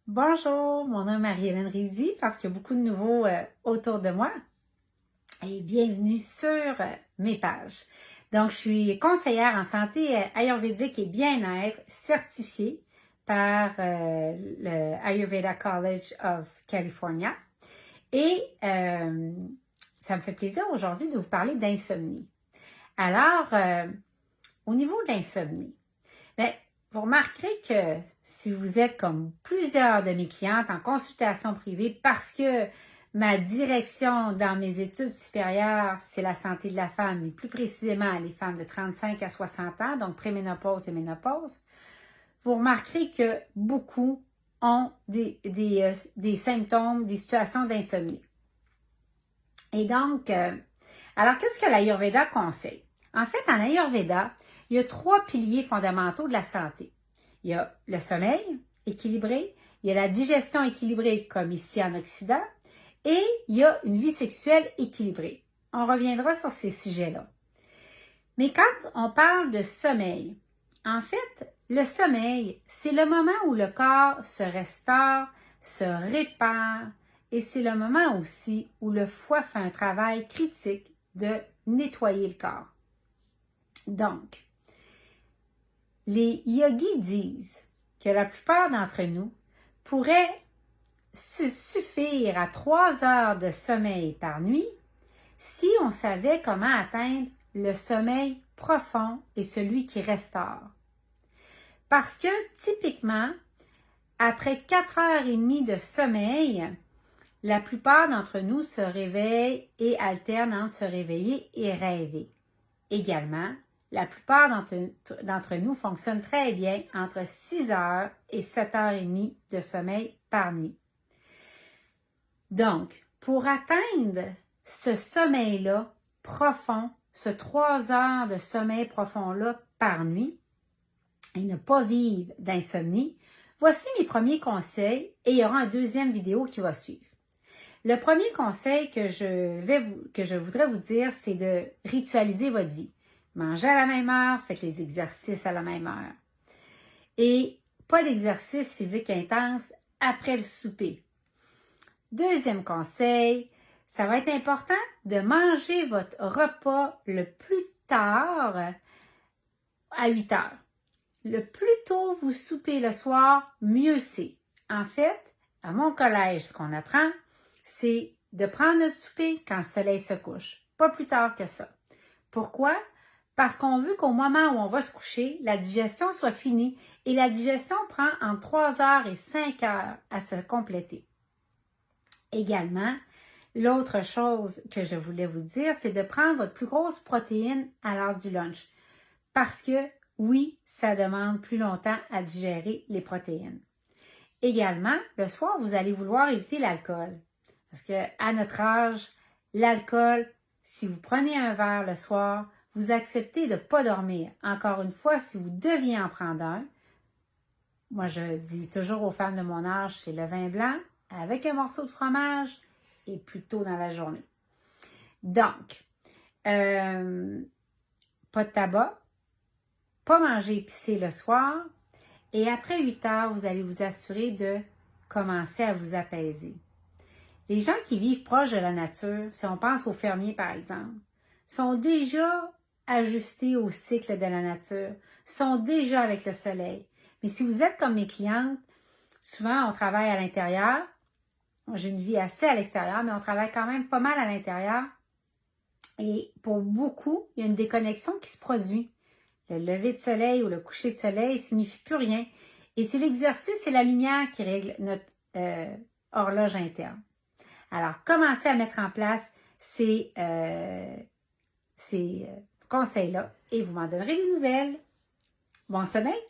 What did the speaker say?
Bonjour, mon nom est Marie-Hélène Rizzi parce qu'il y a beaucoup de nouveaux autour de moi et bienvenue sur mes pages. Donc, je suis conseillère en santé ayurvédique et bien-être certifiée par le Ayurveda College of California et ça me fait plaisir aujourd'hui de vous parler d'insomnie. Alors, au niveau de l'insomnie, bien, vous remarquerez que si vous êtes comme plusieurs de mes clientes en consultation privée parce que ma direction dans mes études supérieures, c'est la santé de la femme, mais plus précisément les femmes de 35 à 60 ans, donc préménopause et ménopause, vous remarquerez que beaucoup ont des symptômes, des situations d'insomnie. Et donc, alors qu'est-ce que l'Ayurveda conseille? En fait, en Ayurveda, il y a 3 piliers fondamentaux de la santé. Il y a le sommeil équilibré, il y a la digestion équilibrée comme ici en Occident, et il y a une vie sexuelle équilibrée. On reviendra sur ces sujets-là. Mais quand on parle de sommeil, en fait, le sommeil, c'est le moment où le corps se restaure, se répare, et c'est le moment aussi où le foie fait un travail critique de nettoyer le corps. Donc, les yogis disent que la plupart d'entre nous pourraient suffire à 3 heures de sommeil par nuit si on savait comment atteindre le sommeil profond et celui qui restaure. Parce que typiquement, après 4h30 de sommeil, la plupart d'entre nous se réveillent et alternent entre se réveiller et rêver. Également, la plupart d'entre nous fonctionnent très bien entre 6 heures et 7h30 de sommeil par nuit. Donc, pour atteindre ce sommeil-là profond, ce 3 heures de sommeil profond-là par nuit, et ne pas vivre d'insomnie, voici mes premiers conseils et il y aura une deuxième vidéo qui va suivre. Le premier conseil que je voudrais vous dire, c'est de ritualiser votre vie. Mangez à la même heure, faites les exercices à la même heure. Et pas d'exercice physique intense après le souper. Deuxième conseil, ça va être important de manger votre repas le plus tard à 8 heures. Le plus tôt vous soupez le soir, mieux c'est. En fait, à mon collège, ce qu'on apprend, c'est de prendre notre souper quand le soleil se couche, pas plus tard que ça. Pourquoi? Parce qu'on veut qu'au moment où on va se coucher, la digestion soit finie et la digestion prend entre 3 heures et 5 heures à se compléter. Également, l'autre chose que je voulais vous dire, c'est de prendre votre plus grosse protéine à l'heure du lunch. Parce que, oui, ça demande plus longtemps à digérer les protéines. Également, le soir, vous allez vouloir éviter l'alcool. Parce qu'à notre âge, l'alcool, si vous prenez un verre le soir, vous acceptez de ne pas dormir. Encore une fois, si vous deviez en prendre un, moi je dis toujours aux femmes de mon âge, c'est le vin blanc avec un morceau de fromage et plus tôt dans la journée. Donc, pas de tabac, pas manger épicé le soir, et après 8 heures, vous allez vous assurer de commencer à vous apaiser. Les gens qui vivent proche de la nature, si on pense aux fermiers par exemple, sont déjà ajustés au cycle de la nature, sont déjà avec le soleil. Mais si vous êtes comme mes clientes, souvent on travaille à l'intérieur, j'ai une vie assez à l'extérieur, mais on travaille quand même pas mal à l'intérieur. Et pour beaucoup, il y a une déconnexion qui se produit. Le lever de soleil ou le coucher de soleil ne signifie plus rien. Et c'est l'exercice et la lumière qui règlent notre horloge interne. Alors, commencez à mettre en place ces conseils-là et vous m'en donnerez des nouvelles. Bon sommeil!